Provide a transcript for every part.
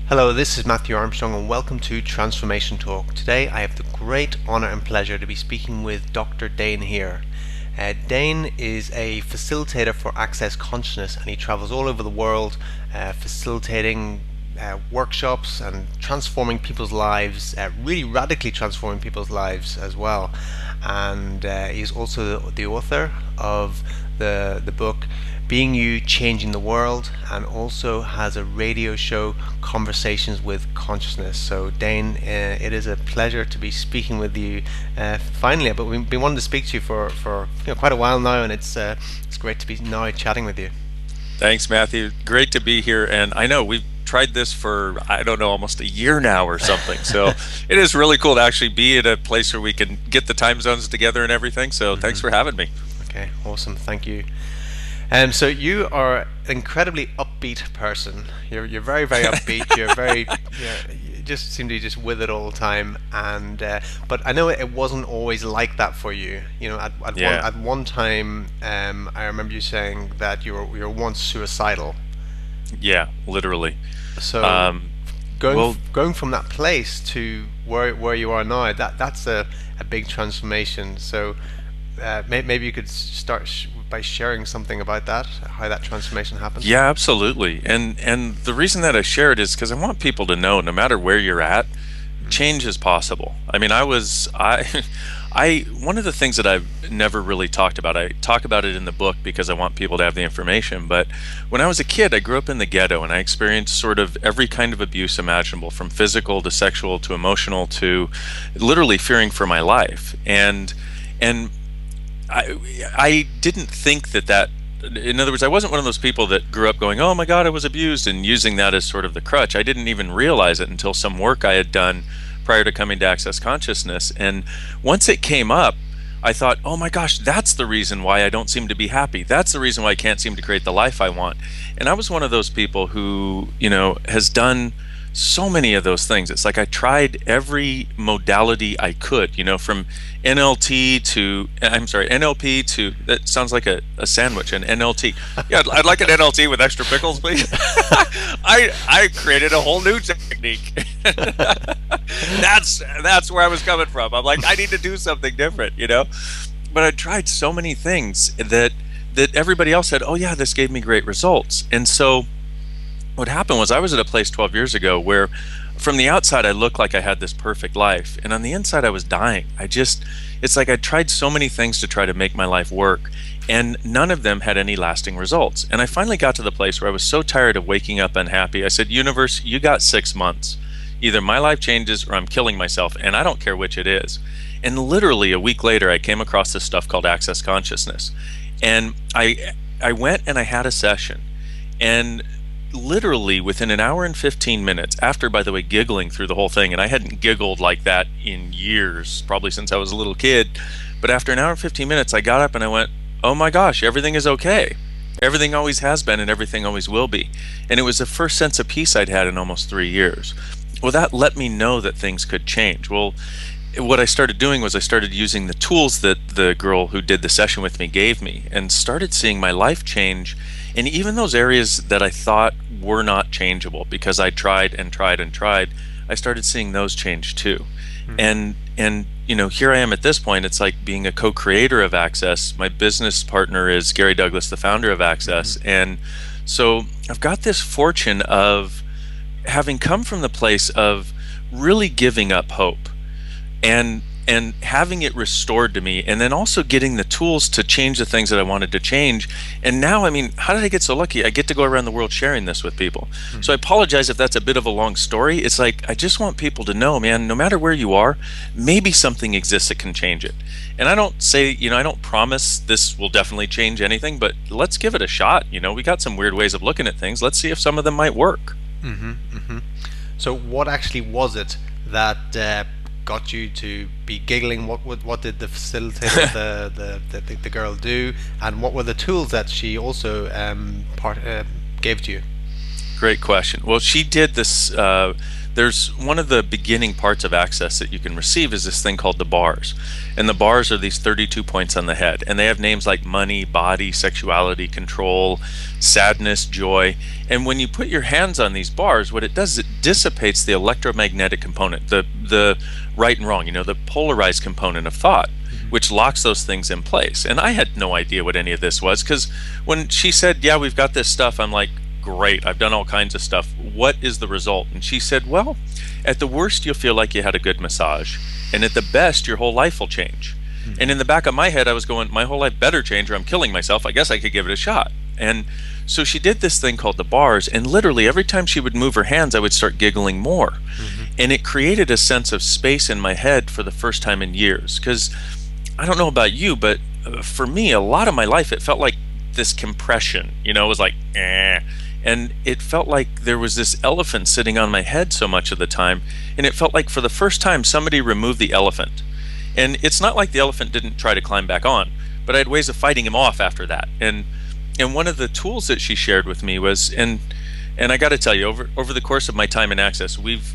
Hello, this is Matthew Armstrong and welcome to Transformation Talk. Today I have the great honour and pleasure to be speaking with Dr. Dain Heer. Dain is a facilitator for Access Consciousness and he travels all over the world facilitating workshops and transforming people's lives, really radically transforming people's lives as well. And he's also the author of the book Being You, Changing the World, and also has a radio show, Conversations with Consciousness. So Dain, it is a pleasure to be speaking with you finally. But we've been wanting to speak to you for quite a while now, and it's great to be now chatting with you. Thanks, Matthew. Great to be here. And I know we've tried this for, I don't know, almost a year now or something. So it is really cool to actually be at a place where we can get the time zones together and everything. So thanks for having me. Okay, awesome. Thank you. So you are an incredibly upbeat person. You're very, very upbeat. You're very, you just seem to be just with it all the time. And but I know it wasn't always like that for you. You know, at one time, I remember you saying that you were once suicidal. Yeah, literally. So going from that place to where you are now, that's a big transformation. So maybe you could start by sharing something about that, how that transformation happened. Yeah, absolutely. And the reason that I share it is because I want people to know, no matter where you're at, change is possible. I mean, I one of the things that I've never really talked about, I talk about it in the book because I want people to have the information, but when I was a kid, I grew up in the ghetto and I experienced sort of every kind of abuse imaginable, from physical to sexual to emotional to literally fearing for my life. And I didn't think that, in other words, I wasn't one of those people that grew up going, oh my God, I was abused, and using that as sort of the crutch. I didn't even realize it until some work I had done prior to coming to Access Consciousness. And once it came up, I thought, oh my gosh, that's the reason why I don't seem to be happy. That's the reason why I can't seem to create the life I want. And I was one of those people who, has done so many of those things. It's like I tried every modality I could, from NLP to, that sounds like a sandwich, an NLT. Yeah, I'd like an NLT with extra pickles, please. I created a whole new technique. That's where I was coming from. I'm like, I need to do something different, But I tried so many things that everybody else said, oh yeah, this gave me great results. And so what happened was I was at a place 12 years ago where from the outside I looked like I had this perfect life, and on the inside I was dying. It's like I tried so many things to try to make my life work, and none of them had any lasting results. And I finally got to the place where I was so tired of waking up unhappy. I said, universe, you got 6 months. Either my life changes or I'm killing myself, and I don't care which it is. And literally a week later I came across this stuff called Access Consciousness, and I went and I had a session, and literally within an hour and 15 minutes, after, by the way, giggling through the whole thing, and I hadn't giggled like that in years, probably since I was a little kid, but after an hour and 15 minutes, I got up and I went, oh my gosh, everything is okay. Everything always has been and everything always will be. And it was the first sense of peace I'd had in almost 3 years. Well, that let me know that things could change. Well, what I started doing was I started using the tools that the girl who did the session with me gave me, and started seeing my life change. And even those areas that I thought were not changeable because I tried and tried and tried, I started seeing those change too. And here I am at this point. It's like being a co-creator of Access. My business partner is Gary Douglas, the founder of Access. And so I've got this fortune of having come from the place of really giving up hope and having it restored to me, and then also getting the tools to change the things that I wanted to change. And now, I mean, how did I get so lucky? I get to go around the world sharing this with people. So I apologize if that's a bit of a long story. It's like, I just want people to know, man, no matter where you are, maybe something exists that can change it. And I don't say, I don't promise this will definitely change anything, but let's give it a shot. We got some weird ways of looking at things. Let's see if some of them might work. So what actually was it that got you to be giggling? What did the facilitator, the girl, do, and what were the tools that she also gave to you? Great question. Well, she did this there's one of the beginning parts of Access that you can receive is this thing called the bars. And the bars are these 32 points on the head. And they have names like money, body, sexuality, control, sadness, joy. And when you put your hands on these bars, what it does is it dissipates the electromagnetic component, the right and wrong, the polarized component of thought, which locks those things in place. And I had no idea what any of this was, because when she said, yeah, we've got this stuff, I'm like, great, I've done all kinds of stuff. What is the result? And she said, well, at the worst, you'll feel like you had a good massage. And at the best, your whole life will change. And in the back of my head, I was going, my whole life better change or I'm killing myself. I guess I could give it a shot. And so she did this thing called the bars. And literally every time she would move her hands, I would start giggling more. And it created a sense of space in my head for the first time in years. Because I don't know about you, but for me, a lot of my life, it felt like this compression, it was like, eh. And it felt like there was this elephant sitting on my head so much of the time. And it felt like for the first time, somebody removed the elephant. And it's not like the elephant didn't try to climb back on, but I had ways of fighting him off after that. And one of the tools that she shared with me was, and I got to tell you, over the course of my time in Access, we've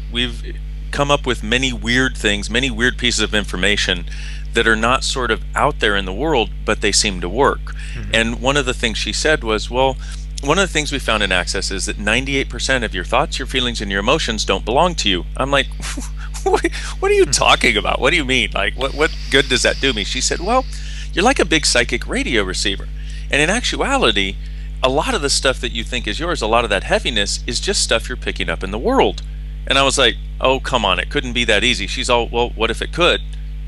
come up with many weird things, many weird pieces of information that are not sort of out there in the world, but they seem to work. And one of the things she said was, well, one of the things we found in Access is that 98% of your thoughts, your feelings, and your emotions don't belong to you. I'm like, what are you talking about? What do you mean? Like, what good does that do me? She said, well, you're like a big psychic radio receiver. And in actuality, a lot of the stuff that you think is yours, a lot of that heaviness is just stuff you're picking up in the world. And I was like, oh, come on, it couldn't be that easy. She's all, well, what if it could?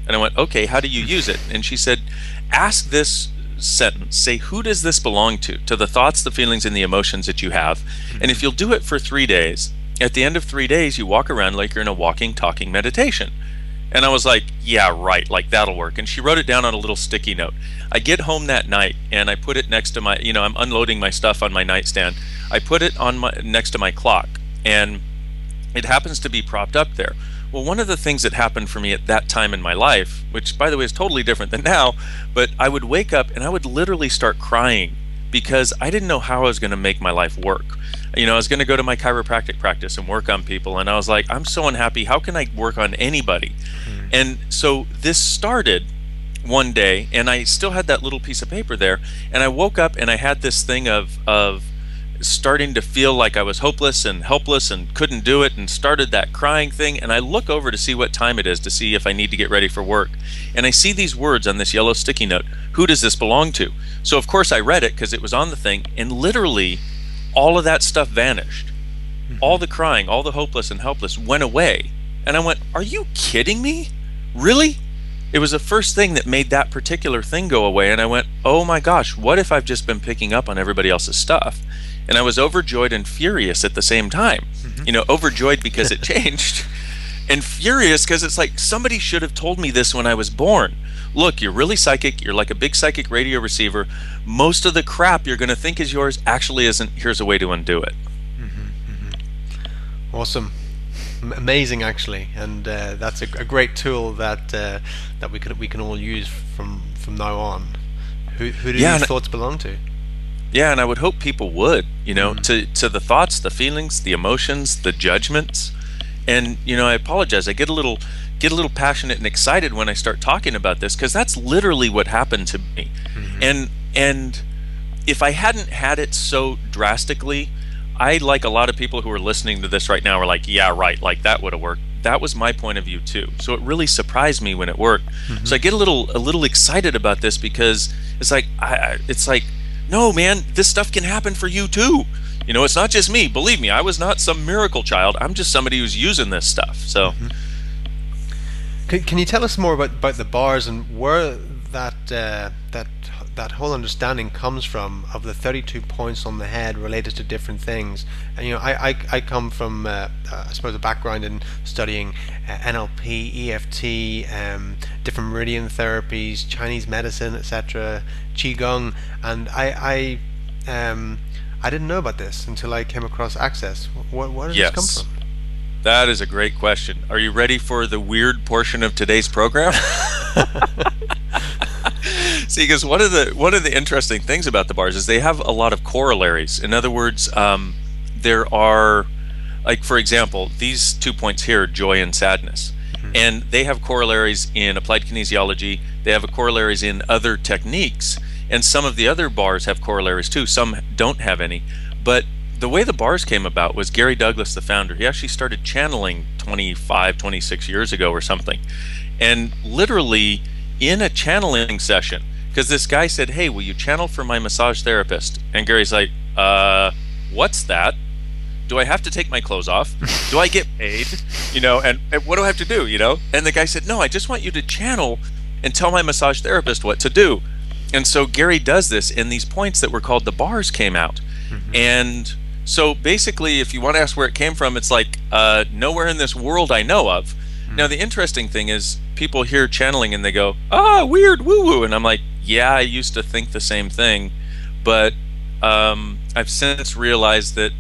And I went, okay, how do you use it? And she said, ask this sentence. Say, who does this belong to? To the thoughts, the feelings, and the emotions that you have. And if you'll do it for 3 days, at the end of 3 days, you walk around like you're in a walking, talking meditation. And I was like, yeah, right, like that'll work. And she wrote it down on a little sticky note. I get home that night and I put it next to my, I'm unloading my stuff on my nightstand. I put it on next to my clock, and it happens to be propped up there. Well, one of the things that happened for me at that time in my life, which by the way is totally different than now, but I would wake up and I would literally start crying because I didn't know how I was going to make my life work. I was going to go to my chiropractic practice and work on people, and I was like, I'm so unhappy. How can I work on anybody? And so this started one day, and I still had that little piece of paper there, and I woke up and I had this thing of starting to feel like I was hopeless and helpless and couldn't do it, and started that crying thing. And I look over to see what time it is, to see if I need to get ready for work, and I see these words on this yellow sticky note: who does this belong to? So of course I read it because it was on the thing, and literally all of that stuff vanished. All the crying, all the hopeless and helpless went away. And I went, are you kidding me? Really? It was the first thing that made that particular thing go away. And I went, oh my gosh, what if I've just been picking up on everybody else's stuff? And I was overjoyed and furious at the same time. Overjoyed because it changed, and furious because it's like, somebody should have told me this when I was born. Look, you're really psychic. You're like a big psychic radio receiver. Most of the crap you're going to think is yours actually isn't. Here's a way to undo it. Awesome. Amazing, actually. And that's a great tool that we can all use from now on. Who do these thoughts belong to? Yeah, and I would hope people would, to the thoughts, the feelings, the emotions, the judgments. And I apologize. I get a little passionate and excited when I start talking about this, because that's literally what happened to me. And if I hadn't had it so drastically, I, like a lot of people who are listening to this right now, are like, yeah, right, like that would have worked. That was my point of view too. So it really surprised me when it worked. So I get a little excited about this, because it's like no, man, this stuff can happen for you too. It's not just me. Believe me, I was not some miracle child. I'm just somebody who's using this stuff. So can you tell us more about the bars and where that whole understanding comes from, of the 32 points on the head related to different things? And I come from I suppose a background in studying NLP, EFT, different meridian therapies, Chinese medicine, etc., Qigong, and I didn't know about this until I came across Access. Where does this come from? That is a great question. Are you ready for the weird portion of today's program? See, because one of the interesting things about the bars is they have a lot of corollaries. In other words, there are Like, for example, these 2 points here, joy and sadness, and they have corollaries in applied kinesiology. They have corollaries in other techniques, and some of the other bars have corollaries too. Some don't have any. But the way the bars came about was Gary Douglas, the founder, he actually started channeling 25, 26 years ago or something. And literally in a channeling session, because this guy said, hey, will you channel for my massage therapist? And Gary's like, what's that? Do I have to take my clothes off? Do I get paid? And what do I have to do? And the guy said, no, I just want you to channel and tell my massage therapist what to do. And so Gary does this, and these points that were called the bars came out. And so basically, if you want to ask where it came from, it's like nowhere in this world I know of. Now, the interesting thing is people hear channeling and they go, weird, woo-woo. And I'm like, yeah, I used to think the same thing. But I've since realized that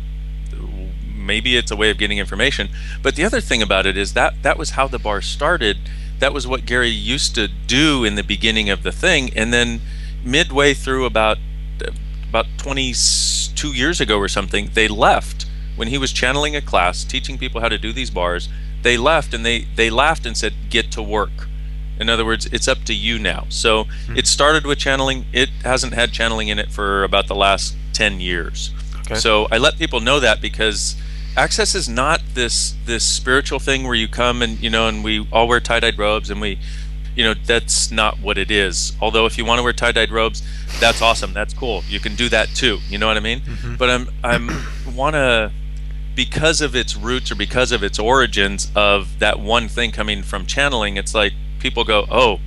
maybe it's a way of getting information. But the other thing about it is that was how the bar started. That was what Gary used to do in the beginning of the thing. And then midway through about 22 years ago or something, they left. When he was channeling a class, teaching people how to do these bars, they left and they laughed and said, get to work. In other words, it's up to you now. So it started with channeling. It hasn't had channeling in it for about the last 10 years. Okay. So I let people know that, because Access is not this spiritual thing where you come and and we all wear tie-dyed robes, and we that's not what it is. Although if you want to wear tie-dyed robes, that's awesome, that's cool, you can do that too, you know what I mean? But I'm wanna, because of its roots or because of its origins of that one thing coming from channeling, it's like people go, oh,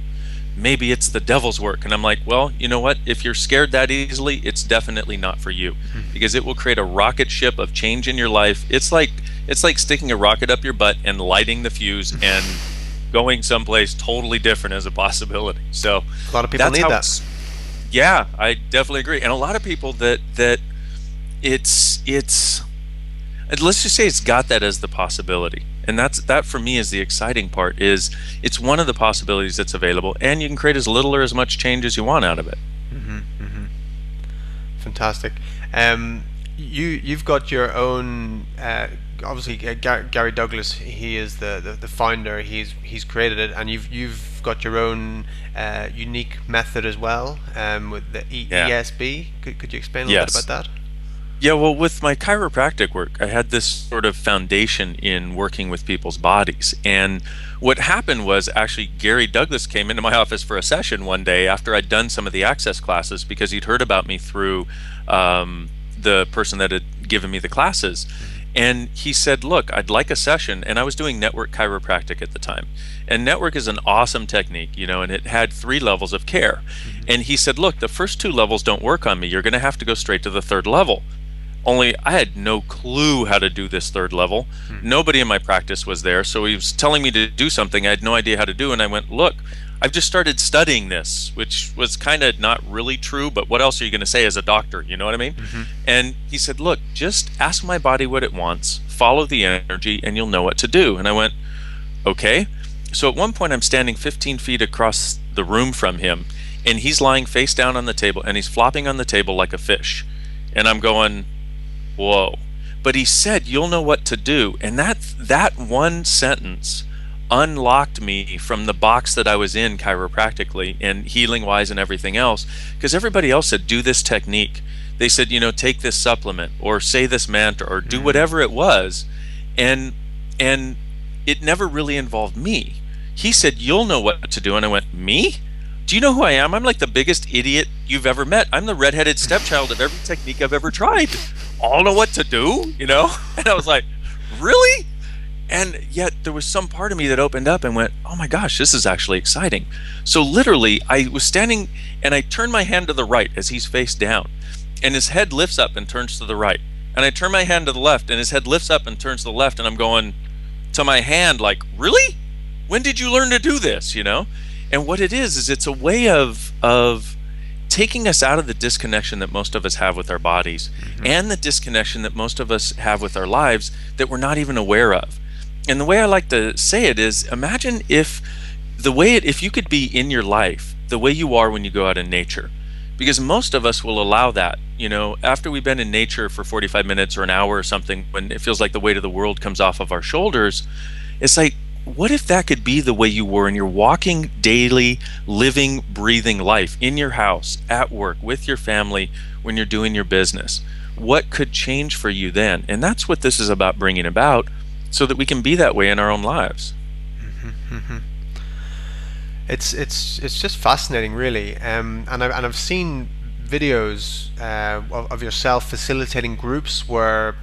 maybe it's the devil's work. And I'm like, well, you know what? If you're scared that easily, it's definitely not for you, because it will create a rocket ship of change in your life. It's like sticking a rocket up your butt and lighting the fuse and going someplace totally different as a possibility. So a lot of people need that. Yeah, I definitely agree. And a lot of people that it's let's just say it's got that as the possibility. And that for me is the exciting part, is it's one of the possibilities that's available, and you can create as little or as much change as you want out of it. Fantastic. You've got your own, obviously Gary Douglas, he is the founder, he's created it, and you've got your own unique method as well, with the ESB. Could you explain a little bit about that? Yeah, well, with my chiropractic work, I had this sort of foundation in working with people's bodies. And what happened was, actually, Gary Douglas came into my office for a session one day after I'd done some of the Access classes, because he'd heard about me through the person that had given me the classes. And he said, look, I'd like a session. And I was doing network chiropractic at the time. And network is an awesome technique, and it had 3 levels of care. And he said, look, the first 2 levels don't work on me. You're going to have to go straight to the 3rd level. Only I had no clue how to do this 3rd level. Nobody in my practice was there, so he was telling me to do something I had no idea how to do, and I went, look, I've just started studying this, which was kind of not really true, but what else are you going to say as a doctor, you know what I mean? And he said, look, just ask my body what it wants, follow the energy, and you'll know what to do. And I went, okay. So at one point I'm standing 15 feet across the room from him, and he's lying face down on the table, and he's flopping on the table like a fish. And I'm going, whoa. But he said, you'll know what to do. And that one sentence unlocked me from the box that I was in chiropractically and healing wise and everything else, because everybody else said, do this technique. They said, take this supplement or say this mantra or do whatever it was. And it never really involved me. He said, you'll know what to do. And I went, me? Do you know who I am? I'm like the biggest idiot you've ever met. I'm the redheaded stepchild of every technique I've ever tried. I'll know what to do, And I was like, really? And yet there was some part of me that opened up and went, oh my gosh, this is actually exciting. So literally I was standing and I turned my hand to the right as he's face down, and his head lifts up and turns to the right. And I turn my hand to the left and his head lifts up and turns to the left, and I'm going to my hand like, really? When did you learn to do this, And what it is it's a way of taking us out of the disconnection that most of us have with our bodies, and the disconnection that most of us have with our lives that we're not even aware of. And the way I like to say it is, imagine if you could be in your life the way you are when you go out in nature, because most of us will allow that after we've been in nature for 45 minutes or an hour or something, when it feels like the weight of the world comes off of our shoulders, it's like, what if that could be the way you were and you're walking daily, living, breathing life in your house, at work, with your family, when you're doing your business? What could change for you then? And that's what this is about bringing about, so that we can be that way in our own lives. It's just fascinating, really. And I've seen videos of yourself facilitating groups where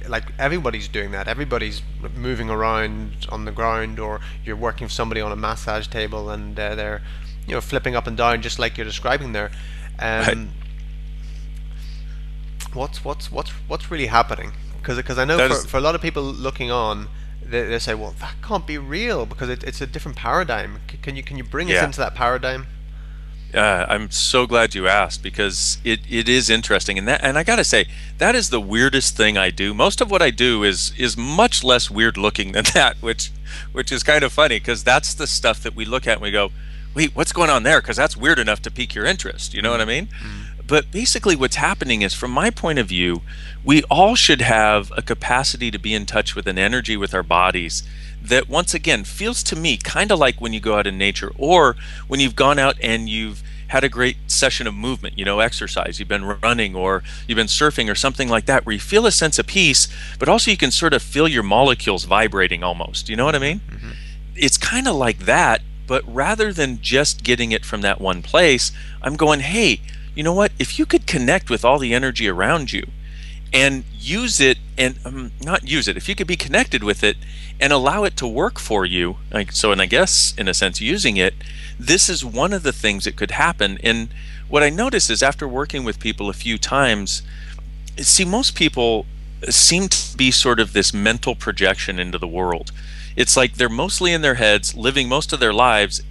like everybody's doing that. Everybody's moving around on the ground, or you're working with somebody on a massage table, and they're flipping up and down, just like you're describing there. Right. What's really happening? Because I know That is, for a lot of people looking on, they say, well, that can't be real because it's a different paradigm. Can you bring us yeah. into that paradigm? I'm so glad you asked, because it is interesting, and I gotta say, that is the weirdest thing I do. Most of what I do is much less weird looking than that, which is kind of funny, because that's the stuff that we look at and we go, wait, what's going on there? Because that's weird enough to pique your interest. You know what I mean? But basically, what's happening is, from my point of view, we all should have a capacity to be in touch with an energy with our bodies that, once again, feels to me kind of like when you go out in nature, or when you've gone out and you've had a great session of movement, exercise, you've been running or you've been surfing or something like that, where you feel a sense of peace, but also you can sort of feel your molecules vibrating almost. You know what I mean? It's kind of like that, but rather than just getting it from that one place, I'm going, hey, you know what? If you could connect with all the energy around you and use it, and not use it, if you could be connected with it and allow it to work for you, and I guess in a sense using it, this is one of the things that could happen. And what I notice is, after working with people a few times, see, most people seem to be sort of this mental projection into the world. It's like they're mostly in their heads, living most of their lives,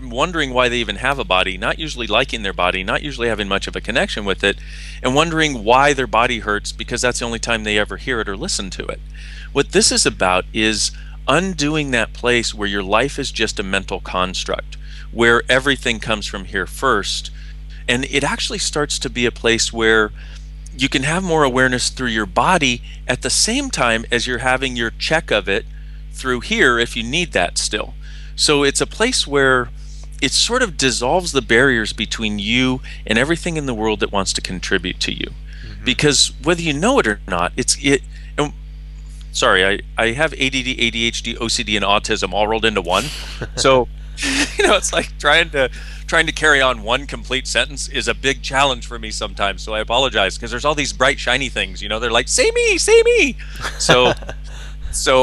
wondering why they even have a body, not usually liking their body, not usually having much of a connection with it, and wondering why their body hurts because that's the only time they ever hear it or listen to it. What this is about is undoing that place where your life is just a mental construct, where everything comes from here first, and it actually starts to be a place where you can have more awareness through your body at the same time as you're having your check of it through here if you need that still. So it's a place where it sort of dissolves the barriers between you and everything in the world that wants to contribute to you. Because whether you know it or not, and sorry, I have ADD, ADHD, OCD, and autism all rolled into one. So, it's like trying to carry on one complete sentence is a big challenge for me sometimes. So I apologize, because there's all these bright, shiny things, they're like, say me, say me. So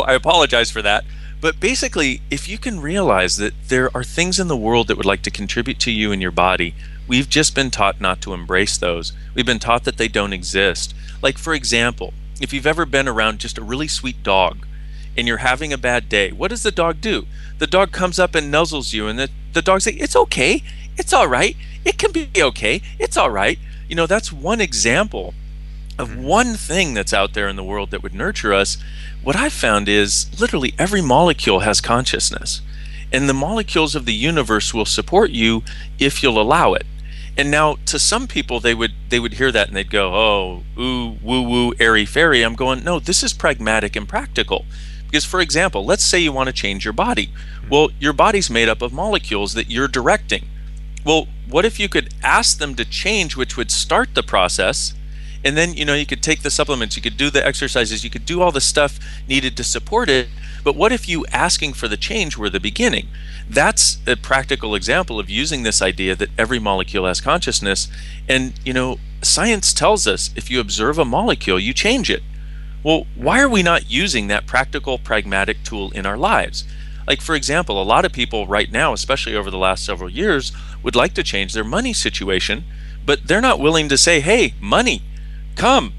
I apologize for that. But basically, if you can realize that there are things in the world that would like to contribute to you and your body, we've just been taught not to embrace those. We've been taught that they don't exist. Like, for example, if you've ever been around just a really sweet dog and you're having a bad day, what does the dog do? The dog comes up and nuzzles you, and the dog's like, it's okay, it's all right, it can be okay, it's all right. That's one example of one thing that's out there in the world that would nurture us. What I've found is literally every molecule has consciousness, and the molecules of the universe will support you if you'll allow it. And now, to some people, they would hear that and they'd go, oh, ooh, woo woo, airy fairy. I'm going, no, this is pragmatic and practical. Because, for example, let's say you want to change your body. Well, your body's made up of molecules that you're directing. Well, what if you could ask them to change, which would start the process? And then, you could take the supplements, you could do the exercises, you could do all the stuff needed to support it. But what if you asking for the change were the beginning? That's a practical example of using this idea that every molecule has consciousness. And, science tells us if you observe a molecule, you change it. Well, why are we not using that practical, pragmatic tool in our lives? Like, for example, a lot of people right now, especially over the last several years, would like to change their money situation, but they're not willing to say, hey, money, come,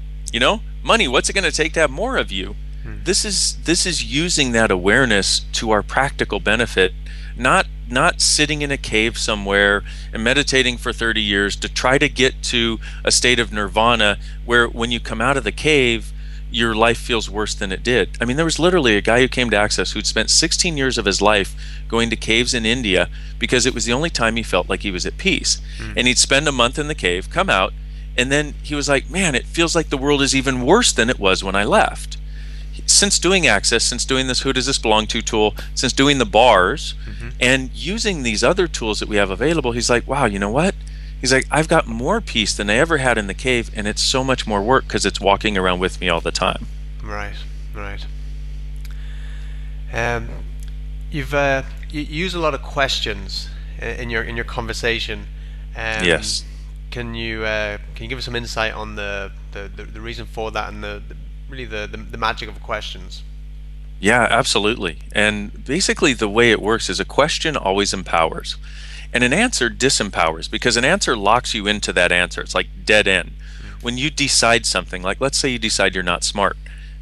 money, what's it going to take to have more of you? This is using that awareness to our practical benefit, not sitting in a cave somewhere and meditating for 30 years to try to get to a state of nirvana where when you come out of the cave, your life feels worse than it did. I mean, there was literally a guy who came to Access who'd spent 16 years of his life going to caves in India because it was the only time he felt like he was at peace. And he'd spend a month in the cave, come out, And then he was like, man, it feels like the world is even worse than it was when I left. Since doing Access, since doing this Who Does This Belong To tool, since doing the bars, and using these other tools that we have available, he's like, wow, you know what? He's like, I've got more peace than I ever had in the cave, and it's so much more work because it's walking around with me all the time. Right, right. You use a lot of questions in your conversation. Yes. Can you give us some insight on the reason for that, and really the magic of questions? Yeah, absolutely. And basically the way it works is a question always empowers. And an answer disempowers, because an answer locks you into that answer. It's like dead end. When you decide something, like let's say you decide you're not smart,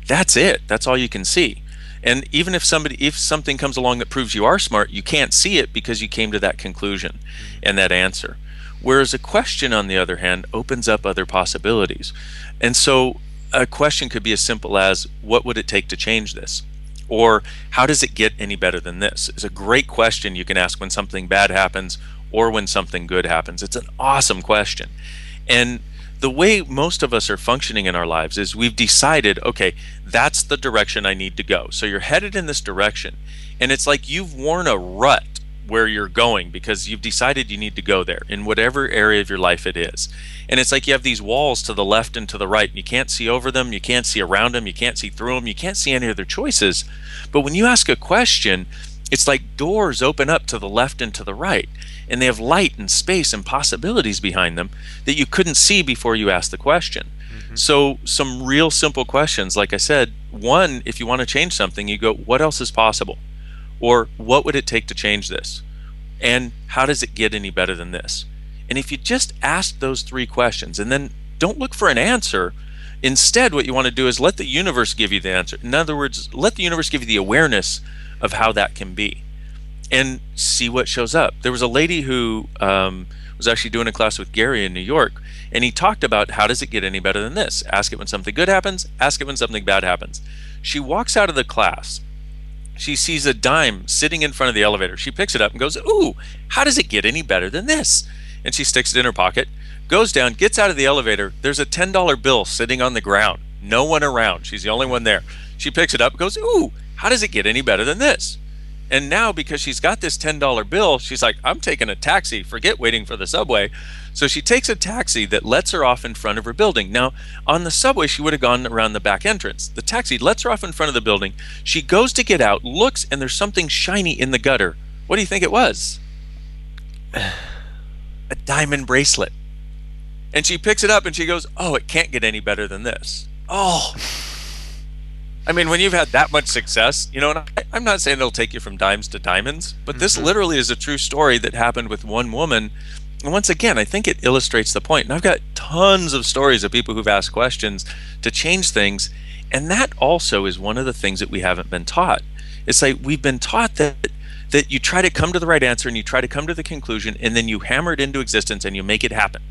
that's it. That's all you can see. And even if something comes along that proves you are smart, you can't see it because you came to that conclusion and that answer. Whereas a question, on the other hand, opens up other possibilities. And so a question could be as simple as, what would it take to change this? Or how does it get any better than this? It's a great question you can ask when something bad happens or when something good happens. It's an awesome question. And the way most of us are functioning in our lives is we've decided, okay, that's the direction I need to go. So you're headed in this direction. And it's like you've worn a rut where you're going because you've decided you need to go there in whatever area of your life it is. And it's like you have these walls to the left and to the right, and you can't see over them, you can't see around them, you can't see through them, you can't see any other choices. But when you ask a question, it's like doors open up to the left and to the right, and they have light and space and possibilities behind them that you couldn't see before you asked the question. So some real simple questions, like I said, one, if you want to change something, you go, what else is possible? Or what would it take to change this? And how does it get any better than this? And if you just ask those three questions and then don't look for an answer, instead what you want to do is let the universe give you the answer. In other words, let the universe give you the awareness of how that can be and see what shows up. There was a lady who was actually doing a class with Gary in New York, and he talked about how does it get any better than this? Ask it when something good happens, ask it when something bad happens. She walks out of the class. She sees a dime sitting in front of the elevator. She picks it up and goes, ooh, how does it get any better than this? And she sticks it in her pocket, goes down, gets out of the elevator. There's a $10 bill sitting on the ground. No one around. She's the only one there. She picks it up and goes, ooh, how does it get any better than this? And now because she's got this $10 bill, she's like, I'm taking a taxi. Forget waiting for the subway. So she takes a taxi that lets her off in front of her building. Now, on the subway, she would have gone around the back entrance. The taxi lets her off in front of the building. She goes to get out, looks, and there's something shiny in the gutter. What do you think it was? A diamond bracelet. And she picks it up and she goes, oh, it can't get any better than this. Oh. I mean, when you've had that much success, you know, and I'm not saying it'll take you from dimes to diamonds, but this literally is a true story that happened with one woman. And once again, I think it illustrates the point. And I've got tons of stories of people who've asked questions to change things. And that also is one of the things that we haven't been taught. It's like we've been taught that you try to come to the right answer and you try to come to the conclusion and then you hammer it into existence and you make it happen,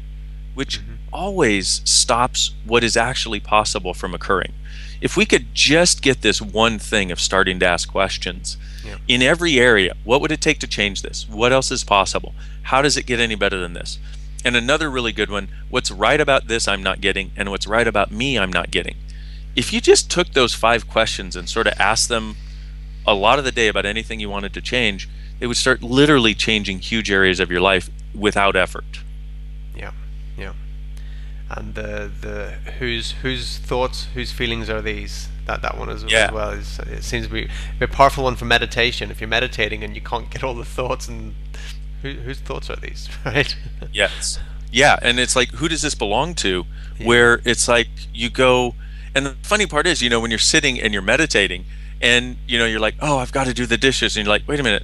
which always stops what is actually possible from occurring. If we could just get this one thing of starting to ask questions in every area, what would it take to change this? What else is possible? How does it get any better than this? And another really good one, what's right about this I'm not getting, and what's right about me I'm not getting. If you just took those 5 questions and sort of asked them a lot of the day about anything you wanted to change, it would start literally changing huge areas of your life without effort. Yeah. And the whose thoughts, whose feelings are these? That one as well. It seems to be a powerful one for meditation. If you're meditating and you can't get all the thoughts, and whose thoughts are these, right? Yes. Yeah, and it's like, who does this belong to? Where it's like you go, and the funny part is, you know, when you're sitting and you're meditating, and you know, you're like, oh, I've got to do the dishes, and you're like, wait a minute,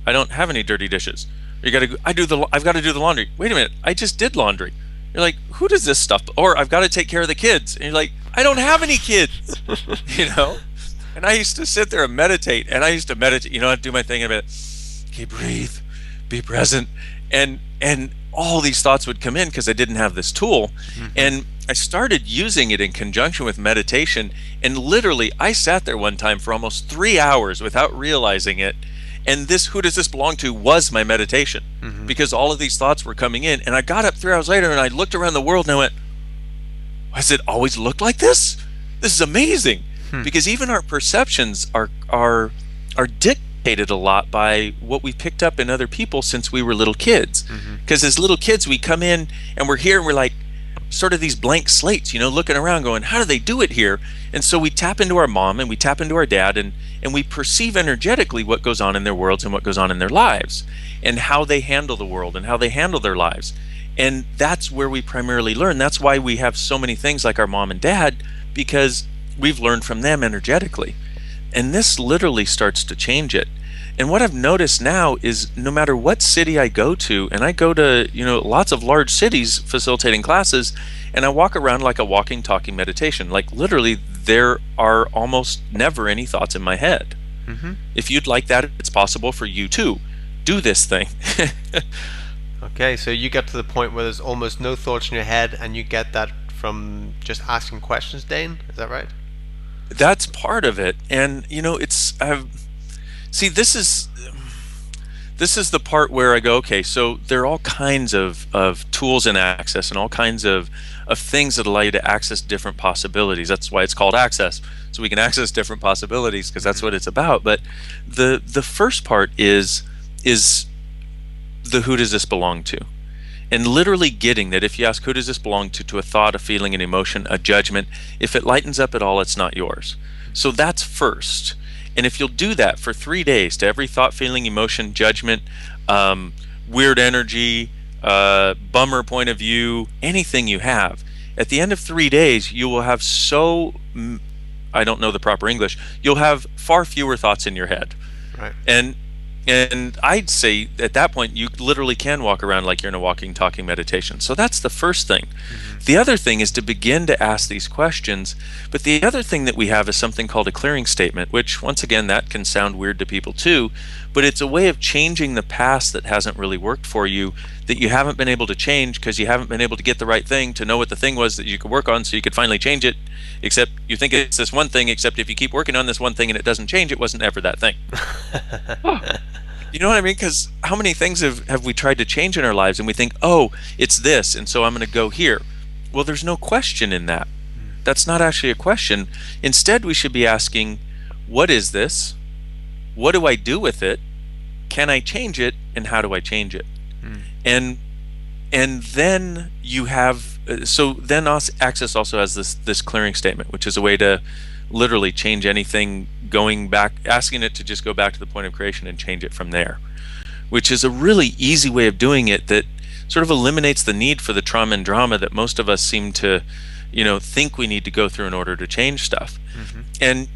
I don't have any dirty dishes. I've got to do the laundry. Wait a minute, I just did laundry. You're like, who does this stuff? Or I've got to take care of the kids. And you're like, I don't have any kids, you know? And I used to sit there and meditate, and you know, I'd do my thing and I'd be like, okay, breathe, be present. And all these thoughts would come in because I didn't have this tool. And I started using it in conjunction with meditation. And literally, I sat there one time for almost 3 hours without realizing it. And this, who does this belong to, was my meditation, because all of these thoughts were coming in. And I got up 3 hours later and I looked around the world and I went, has it always looked like this? This is amazing. Hmm. Because even our perceptions are dictated a lot by what we picked up in other people since we were little kids. Because as little kids, we come in and we're here and we're like sort of these blank slates, looking around going, how do they do it here? And so we tap into our mom and we tap into our dad, and we perceive energetically what goes on in their worlds and what goes on in their lives and how they handle the world and how they handle their lives. And that's where we primarily learn. That's why we have so many things like our mom and dad, because we've learned from them energetically. And this literally starts to change it. And what I've noticed now is no matter what city I go to, and I go to, lots of large cities facilitating classes, and I walk around like a walking, talking meditation. Like literally, there are almost never any thoughts in my head. If you'd like that, it's possible for you too. Do this thing. Okay, so you get to the point where there's almost no thoughts in your head, and you get that from just asking questions, Dain? Is that right? That's part of it. And see, this is the part where I go, okay, so there are all kinds of tools in Access and all kinds of things that allow you to access different possibilities. That's why it's called Access, so we can access different possibilities, because that's what it's about. But the first part is the who does this belong to? And literally getting that if you ask who does this belong to a thought, a feeling, an emotion, a judgment, if it lightens up at all, it's not yours. So that's first. And if you'll do that for 3 days to every thought, feeling, emotion, judgment, weird energy, bummer point of view, anything you have, at the end of 3 days, you will have I don't know the proper English, you'll have far fewer thoughts in your head. Right. And I'd say at that point, you literally can walk around like you're in a walking, talking meditation. So that's the first thing. The other thing is to begin to ask these questions. But the other thing that we have is something called a clearing statement, which once again, that can sound weird to people too, but it's a way of changing the past that hasn't really worked for you, that you haven't been able to change because you haven't been able to get the right thing to know what the thing was that you could work on so you could finally change it, except you think it's this one thing, except if you keep working on this one thing and it doesn't change, it wasn't ever that thing. You know what I mean? Because how many things have we tried to change in our lives and we think, oh, it's this, and so I'm going to go here. Well, there's no question in that. That's not actually a question. Instead, we should be asking, what is this? What do I do with it? Can I change it? And how do I change it? And then you have, so then Access also has this clearing statement, which is a way to literally change anything, going back, asking it to just go back to the point of creation and change it from there, which is a really easy way of doing it that sort of eliminates the need for the trauma and drama that most of us seem to, think we need to go through in order to change stuff. And,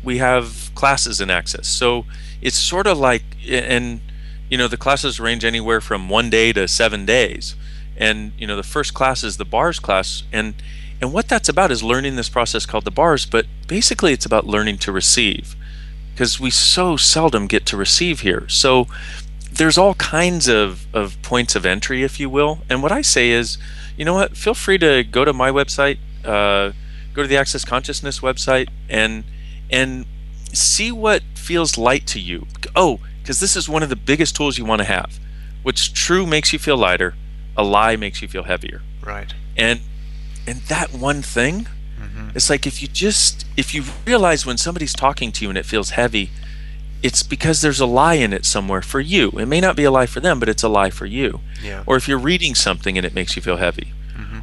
we have classes in Access. So it's sort of like, and, the classes range anywhere from 1 day to 7 days. And, the first class is the bars class. And what that's about is learning this process called the bars, but basically it's about learning to receive, because we so seldom get to receive here. So there's all kinds of points of entry, if you will. And what I say is, you know what, feel free to go to my website, go to the Access Consciousness website, and see what feels light to you. Oh, because this is one of the biggest tools you want to have. What's true makes you feel lighter, a lie makes you feel heavier. Right. And that one thing, it's like if you realize when somebody's talking to you and it feels heavy, it's because there's a lie in it somewhere for you. It may not be a lie for them, but it's a lie for you. Yeah. Or if you're reading something and it makes you feel heavy.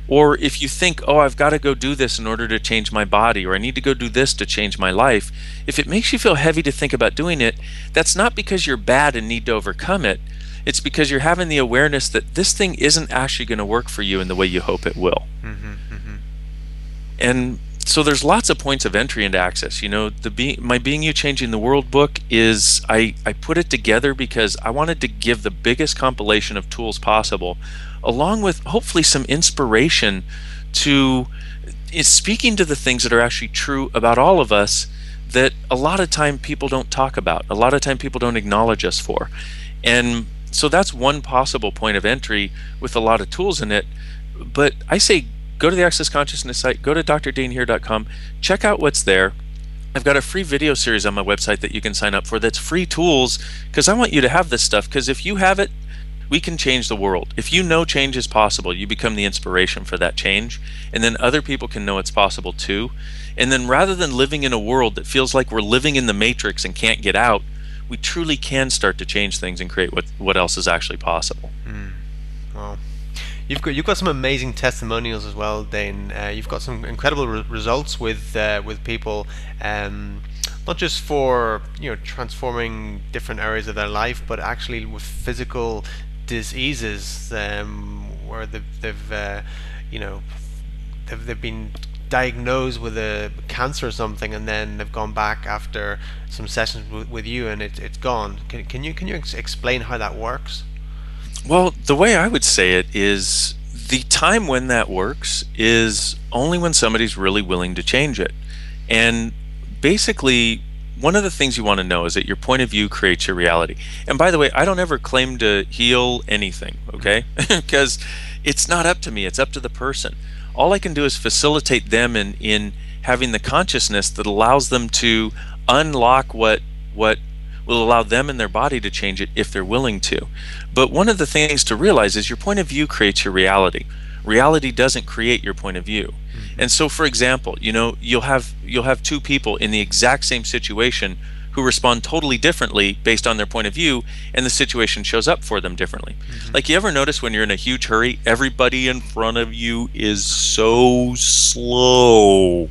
Or if you think, oh, I've got to go do this in order to change my body, or I need to go do this to change my life. If it makes you feel heavy to think about doing it, that's not because you're bad and need to overcome it. It's because you're having the awareness that this thing isn't actually going to work for you in the way you hope it will. And so there's lots of points of entry into Access. My Being You Changing the World book is, I put it together because I wanted to give the biggest compilation of tools possible, along with hopefully some inspiration to speaking to the things that are actually true about all of us that a lot of time people don't talk about, a lot of time people don't acknowledge us for. And so that's one possible point of entry with a lot of tools in it. But I say, go to the Access Consciousness site, go to drdainheer.com, check out what's there. I've got a free video series on my website that you can sign up for that's free tools, because I want you to have this stuff, because if you have it, we can change the world. If you know change is possible, you become the inspiration for that change, and then other people can know it's possible too. And then rather than living in a world that feels like we're living in the matrix and can't get out, we truly can start to change things and create what else is actually possible. Wow. You've got some amazing testimonials as well, Dain. You've got some incredible results with people, not just for transforming different areas of their life, but actually with physical diseases, where they've been diagnosed with a cancer or something, and then they've gone back after some sessions with you, and it's gone. Can you explain how that works? Well, the way I would say it is the time when that works is only when somebody's really willing to change it. And basically, one of the things you want to know is that your point of view creates your reality. And by the way, I don't ever claim to heal anything, okay? Because it's not up to me, it's up to the person. All I can do is facilitate them in having the consciousness that allows them to unlock what will allow them and their body to change it if they're willing to. But one of the things to realize is your point of view creates your reality. Reality doesn't create your point of view. And so, for example, you'll have two people in the exact same situation who respond totally differently based on their point of view, and the situation shows up for them differently. Like, you ever notice when you're in a huge hurry, everybody in front of you is so slow,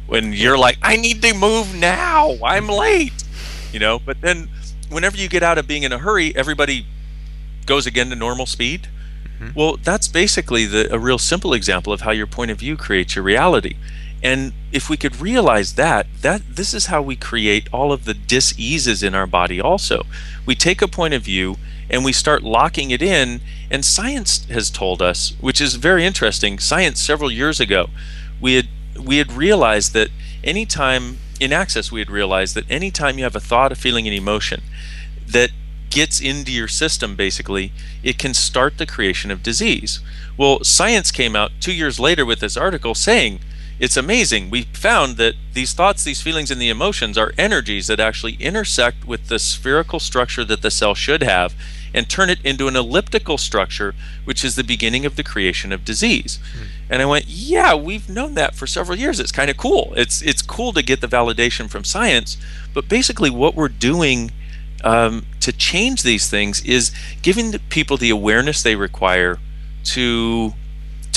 when you're like, I need to move now, I'm late, but then whenever you get out of being in a hurry, everybody goes again to normal speed. Well, that's basically a real simple example of how your point of view creates your reality. And if we could realize that this is how we create all of the dis-eases in our body also. We take a point of view and we start locking it in, and science has told us, which is very interesting, science several years ago, we had realized that anytime, in Access, we had realized that anytime you have a thought, a feeling, an emotion that gets into your system, basically, it can start the creation of disease. Well, science came out 2 years later with this article saying, it's amazing, we found that these thoughts, these feelings, and the emotions are energies that actually intersect with the spherical structure that the cell should have and turn it into an elliptical structure, which is the beginning of the creation of disease. And I went, yeah, we've known that for several years. It's kind of cool. It's cool to get the validation from science, but basically what we're doing to change these things is giving the people the awareness they require to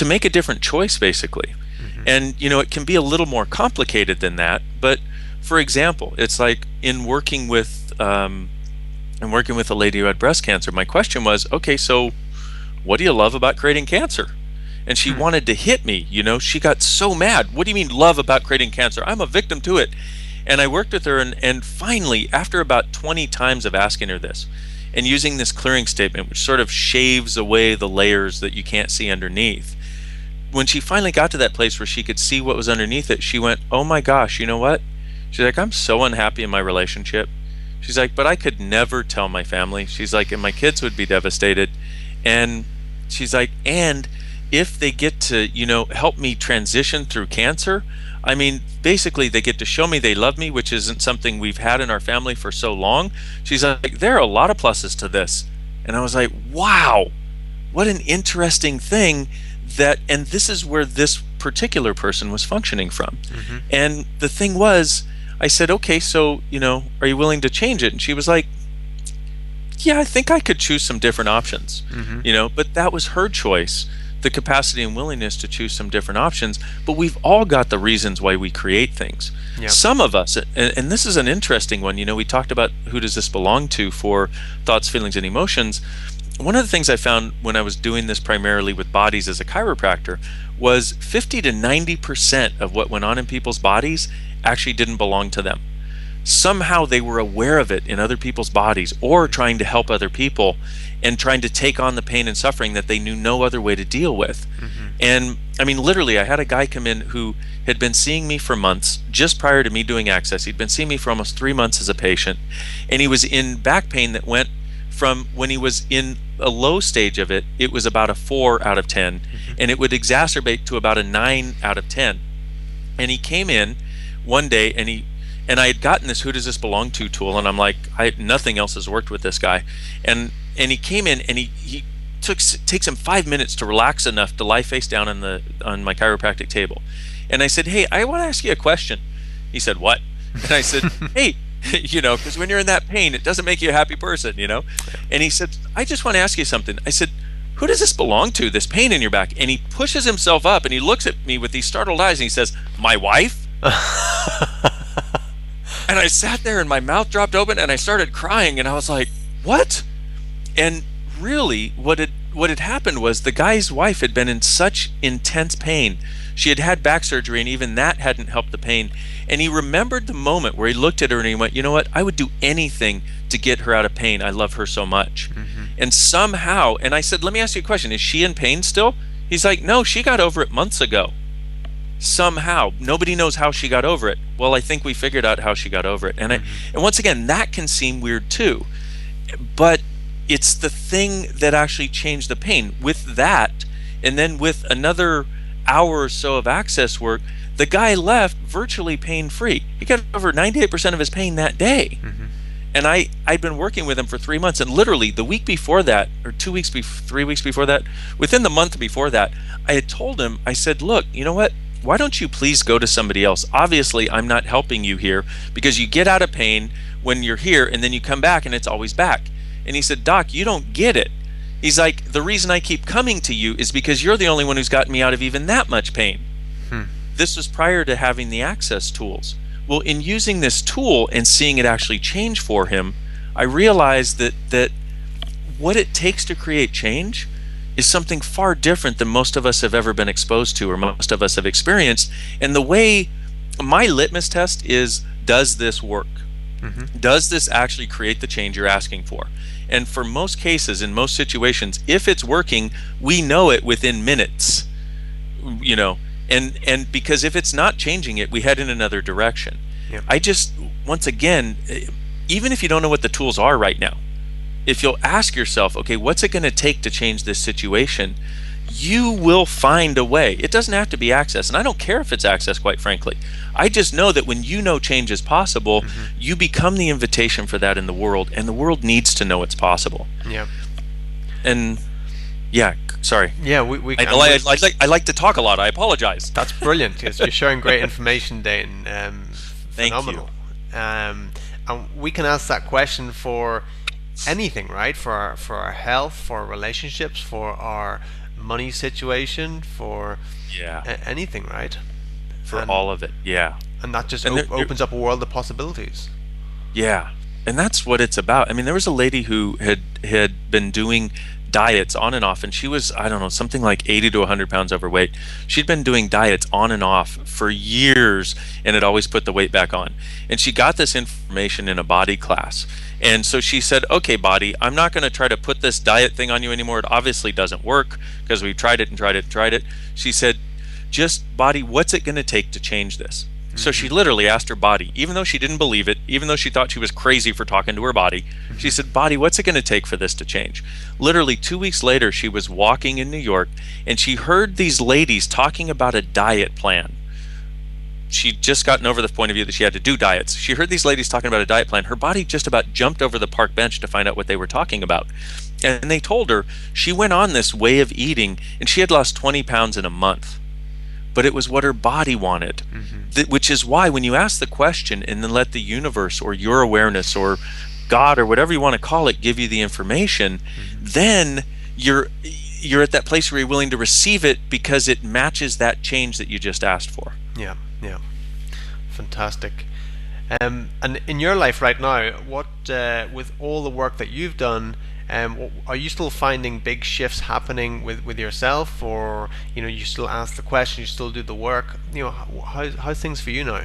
make a different choice, basically. And it can be a little more complicated than that, but for example, it's like in working with a lady who had breast cancer, my question was, okay, so what do you love about creating cancer? And she wanted to hit me, she got so mad. What do you mean love about creating cancer? I'm a victim to it. And I worked with her, and finally, after about 20 times of asking her this and using this clearing statement, which sort of shaves away the layers that you can't see underneath, when she finally got to that place where she could see what was underneath it, she went, oh my gosh, you know what? She's like, I'm so unhappy in my relationship. She's like, but I could never tell my family. She's like, and my kids would be devastated. And she's like, and if they get to, help me transition through cancer, I mean, basically they get to show me they love me, which isn't something we've had in our family for so long. She's like, there are a lot of pluses to this. And I was like, wow, what an interesting thing and this is where this particular person was functioning from. And the thing was, I said, okay, so, are you willing to change it? And she was like, yeah, I think I could choose some different options, but that was her choice, the capacity and willingness to choose some different options. But we've all got the reasons why we create things. Yep. Some of us, and this is an interesting one, we talked about who does this belong to for thoughts, feelings, and emotions. One of the things I found when I was doing this primarily with bodies as a chiropractor was 50 to 90% of what went on in people's bodies actually didn't belong to them. Somehow they were aware of it in other people's bodies, or trying to help other people and trying to take on the pain and suffering that they knew no other way to deal with. And I mean, literally, I had a guy come in who had been seeing me for months just prior to me doing Access. He'd been seeing me for almost 3 months as a patient, and he was in back pain that went from, when he was in a low stage of it, it was about a 4 out of 10, and it would exacerbate to about a 9 out of 10. And he came in one day, and I had gotten this "Who does this belong to?" tool, and I'm like, nothing else has worked with this guy, and and he came in, and he takes him 5 minutes to relax enough to lie face down on my chiropractic table. And I said, hey, I want to ask you a question. He said, what? And I said, hey, because when you're in that pain, it doesn't make you a happy person, And he said, I just want to ask you something. I said, who does this belong to, this pain in your back? And he pushes himself up and he looks at me with these startled eyes and he says, my wife? And I sat there and my mouth dropped open and I started crying and I was like, what? And really what had happened was the guy's wife had been in such intense pain. She had had back surgery and even that hadn't helped the pain. And he remembered the moment where he looked at her and he went, you know what? I would do anything to get her out of pain. I love her so much. Mm-hmm. And somehow, and I said, let me ask you a question. Is she in pain still? He's like, no, she got over it months ago. Somehow. Nobody knows how she got over it. Well, I think we figured out how she got over it. And and once again, that can seem weird too. But it's the thing that actually changed the pain. With that, and then with another hour or so of access work, the guy left virtually pain-free. He got over 98% of his pain that day. Mm-hmm. And I'd been working with him for 3 months, and literally the week before that, or 3 weeks before that, within the month before that, I had told him, I said, look, you know what? Why don't you please go to somebody else? Obviously, I'm not helping you here because you get out of pain when you're here, and then you come back and it's always back. And he said, Doc, you don't get it. He's like, the reason I keep coming to you is because you're the only one who's gotten me out of even that much pain. This was prior to having the access tools. Well, in using this tool and seeing it actually change for him, I realized that what it takes to create change is something far different than most of us have ever been exposed to or most of us have experienced. And the way my litmus test is, does this work? Mm-hmm. Does this actually create the change you're asking for? And for most cases, in most situations, if it's working, we know it within minutes, And because if it's not changing it, we head in another direction. Yep. I just, once again, even if you don't know what the tools are right now, if you'll ask yourself, okay, what's it going to take to change this situation? You will find a way. It doesn't have to be access, and I don't care if it's access, quite frankly. I just know that when you know change is possible, mm-hmm. you become the invitation for that in the world, and the world needs to know it's possible. Yeah. And yeah, sorry. Yeah, we can. I like to talk a lot. I apologize. That's brilliant. You're sharing great information, Dain. Phenomenal. Thank you. And we can ask that question for anything, right? For our health, for our relationships, for our money situation, for anything, right? For all of it, yeah. And that just opens up a world of possibilities. Yeah, and that's what it's about. I mean, there was a lady who had been doing diets on and off, and she was, I don't know, something like 80 to 100 pounds overweight. She'd been doing diets on and off for years and had always put the weight back on. And she got this information in a body class. And so she said, okay, body, I'm not going to try to put this diet thing on you anymore. It obviously doesn't work because we tried it and tried it and tried it. She said, just body, what's it going to take to change this? So she literally asked her body, even though she didn't believe it, even though she thought she was crazy for talking to her body, she said, body, what's it going to take for this to change? Literally 2 weeks later, she was walking in New York and she heard these ladies talking about a diet plan. She'd just gotten over the point of view that she had to do diets. She heard these ladies talking about a diet plan. Her body just about jumped over the park bench to find out what they were talking about. And they told her she went on this way of eating and she had lost 20 pounds in a month. But it was what her body wanted, which is why when you ask the question and then let the universe or your awareness or God or whatever you want to call it give you the information, then you're at that place where you're willing to receive it because it matches that change that you just asked for. Yeah, fantastic. And in your life right now, what with all the work that you've done, are you still finding big shifts happening with yourself, or you still ask the question, you still do the work? How's things for you now?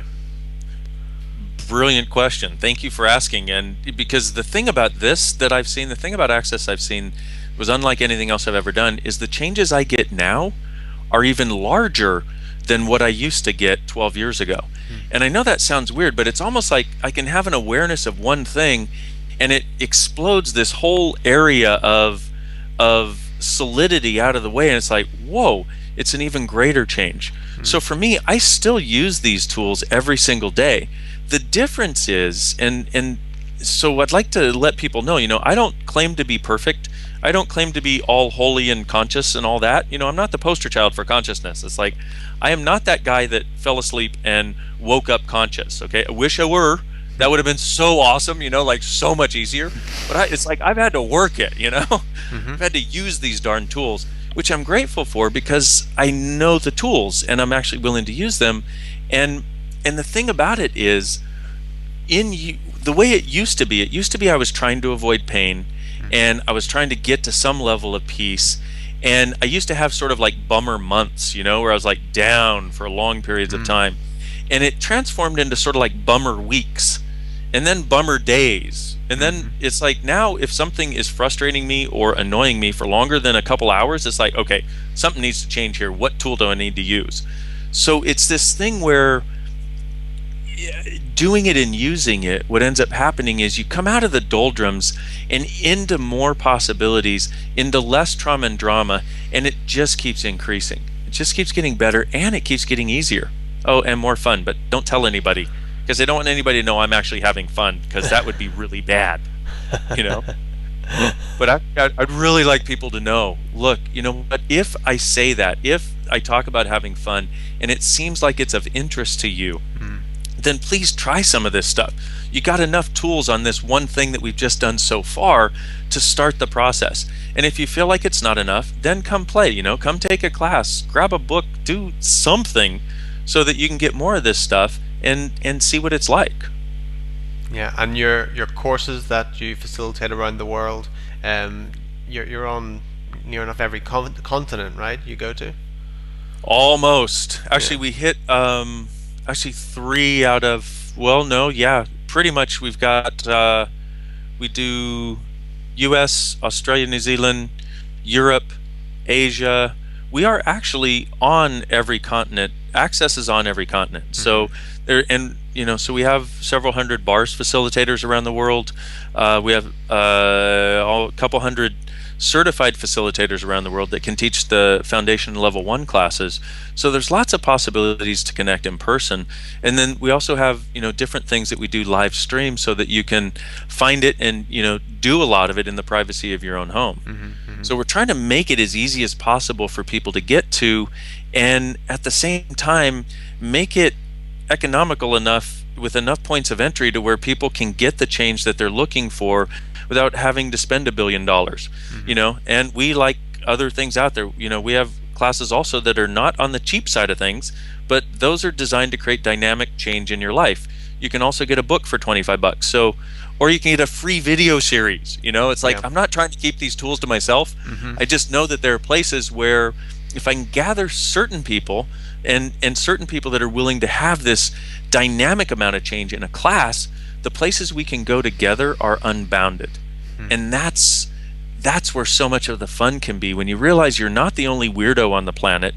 Brilliant question. Thank you for asking. And because the thing about this that I've seen, the thing about Access I've seen was unlike anything else I've ever done, is the changes I get now are even larger than what I used to get 12 years ago. And I know that sounds weird, but it's almost like I can have an awareness of one thing and it explodes this whole area of solidity out of the way, and it's like, whoa, it's an even greater change. So for me, I still use these tools every single day. The difference is, and so I'd like to let people know, I don't claim to be perfect. I don't claim to be all holy and conscious and all that. I'm not the poster child for consciousness. It's like, I am not that guy that fell asleep and woke up conscious. Okay. I wish I were. That would have been so awesome, like so much easier. But it's like, I've had to work it, I've had to use these darn tools, which I'm grateful for because I know the tools and I'm actually willing to use them. And the thing about it is, the way it used to be I was trying to avoid pain, and I was trying to get to some level of peace, and I used to have sort of like bummer months, where I was like down for long periods of time, and it transformed into sort of like bummer weeks, and then bummer days, and then it's like, now if something is frustrating me or annoying me for longer than a couple hours, it's like, okay, something needs to change here. What tool do I need to use? So it's this thing where doing it and using it, what ends up happening is you come out of the doldrums and into more possibilities, into less trauma and drama, and it just keeps increasing. It just keeps getting better, and it keeps getting easier. Oh, and more fun, but don't tell anybody, because I don't want anybody to know I'm actually having fun, because that would be really bad, But I'd really like people to know, look, but if I say that, if I talk about having fun, and it seems like it's of interest to you, then please try some of this stuff. You got enough tools on this one thing that we've just done so far to start the process. And if you feel like it's not enough, then come play, come take a class, grab a book, do something so that you can get more of this stuff and see what it's like. Yeah, and your courses that you facilitate around the world, you're on near enough every continent, right? You go to? Almost. Actually, we hit actually 3 out of, well, no, yeah, pretty much. We've got we do US, Australia, New Zealand, Europe, Asia. We are actually on every continent. Access is on every continent. So there, and so we have several hundred bars facilitators around the world. We have a couple hundred certified facilitators around the world that can teach the foundation level 1 classes. So there's lots of possibilities to connect in person. And then we also have, different things that we do live stream so that you can find it and, do a lot of it in the privacy of your own home. So we're trying to make it as easy as possible for people to get to, and at the same time, make it economical enough, with enough points of entry to where people can get the change that they're looking for without having to spend $1 billion, and we, like other things out there, we have classes also that are not on the cheap side of things, but those are designed to create dynamic change in your life. You can also get a book for $25. So, or you can get a free video series, it's like, I'm not trying to keep these tools to myself. I just know that there are places where if I can gather certain people and certain people that are willing to have this dynamic amount of change in a class, the places we can go together are unbounded. And that's where so much of the fun can be, when you realize you're not the only weirdo on the planet.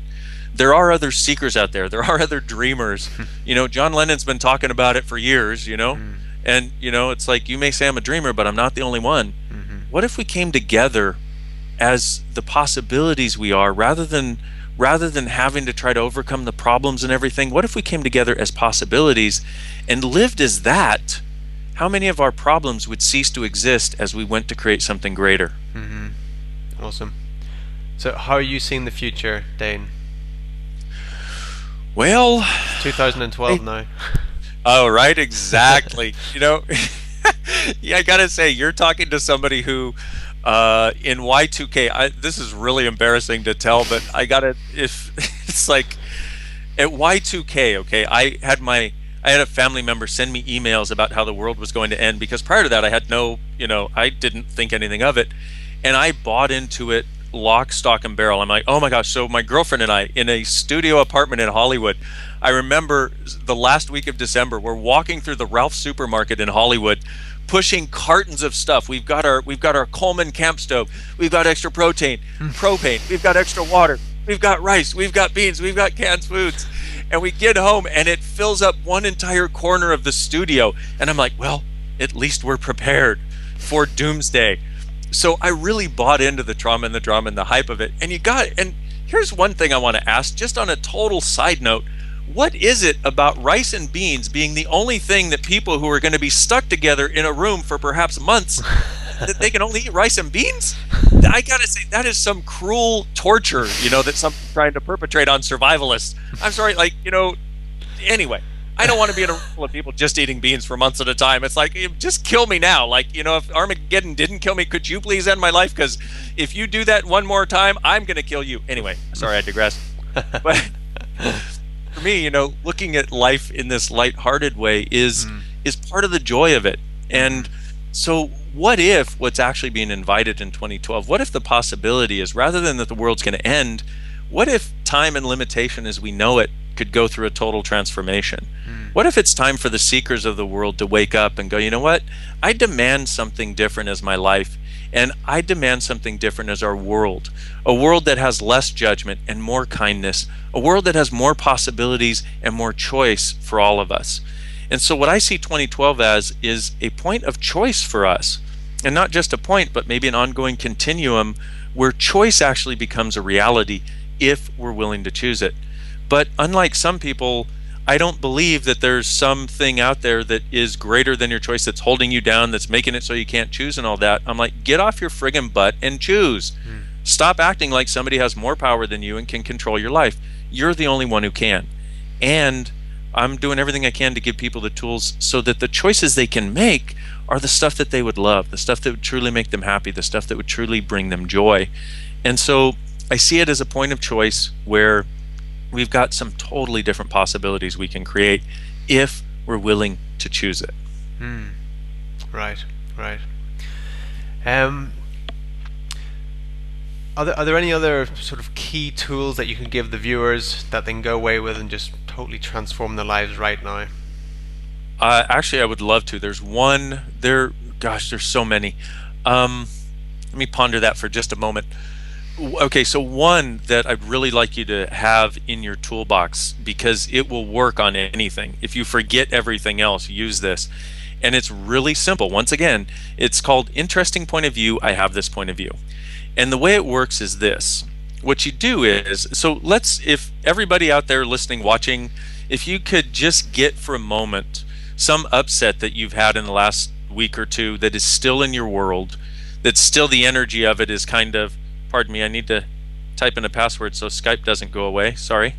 There are other seekers out there. There are other dreamers. John Lennon's been talking about it for years, and it's like, you may say I'm a dreamer, but I'm not the only one. What if we came together as the possibilities we are, rather than having to try to overcome the problems and everything? What if we came together as possibilities and lived as that? How many of our problems would cease to exist as we went to create something greater? Awesome. So how are you seeing the future, Dain? Well, 2012 now. Oh, right, exactly. Yeah, I gotta say, you're talking to somebody who in Y2K, this is really embarrassing to tell, but it's like at Y2K, okay, I had a family member send me emails about how the world was going to end, because prior to that I had I didn't think anything of it, and I bought into it lock, stock, and barrel. I'm like, oh my gosh. So my girlfriend and I, in a studio apartment in Hollywood, I remember the last week of December, we're walking through the Ralph supermarket in Hollywood, pushing cartons of stuff. We've got our Coleman camp stove, we've got extra propane, we've got extra water, we've got rice, we've got beans, we've got canned foods. And we get home and it fills up one entire corner of the studio. And I'm like, well, at least we're prepared for doomsday. So I really bought into the trauma and the drama and the hype of it. And here's one thing I want to ask, just on a total side note. what is it about rice and beans being the only thing that people who are going to be stuck together in a room for perhaps months, that they can only eat rice and beans? I gotta say, that is some cruel torture, that someone's trying to perpetrate on survivalists. I'm sorry, anyway, I don't want to be in a room full of people just eating beans for months at a time. It's like, just kill me now. If Armageddon didn't kill me, could you please end my life? Because if you do that one more time, I'm going to kill you. Anyway, sorry, I digress. But for me, looking at life in this lighthearted way is part of the joy of it. And so what if what's actually being invited in 2012, what if the possibility is, rather than that the world's going to end, what if time and limitation as we know it could go through a total transformation? What if it's time for the seekers of the world to wake up and go, you know what? I demand something different as my life, and I demand something different as our world. A world that has less judgment and more kindness, a world that has more possibilities and more choice for all of us. And so what I see 2012 as is a point of choice for us. And not just a point, but maybe an ongoing continuum where choice actually becomes a reality if we're willing to choose it. But unlike some people, I don't believe that there's something out there that is greater than your choice, that's holding you down, that's making it so you can't choose and all that. I'm like, get off your friggin' butt and choose. Stop acting like somebody has more power than you and can control your life. You're the only one who can. And I'm doing everything I can to give people the tools so that the choices they can make are the stuff that they would love, the stuff that would truly make them happy, the stuff that would truly bring them joy. And so I see it as a point of choice where we've got some totally different possibilities we can create if we're willing to choose it. Right. Are there any other sort of key tools that you can give the viewers that they can go away with and just totally transform their lives right now? Actually, I would love to. There's so many. Let me ponder that for just a moment. Okay, so one that I'd really like you to have in your toolbox, because it will work on anything. If you forget everything else, use this. And it's really simple. Once again, it's called Interesting Point of View. I have this point of view. And the way it works is this. What you do is, if everybody out there listening, watching, if you could just get for a moment some upset that you've had in the last week or two that is still in your world, that's still the energy of it is kind of, pardon me, I need to type in a password so Skype doesn't go away. Sorry.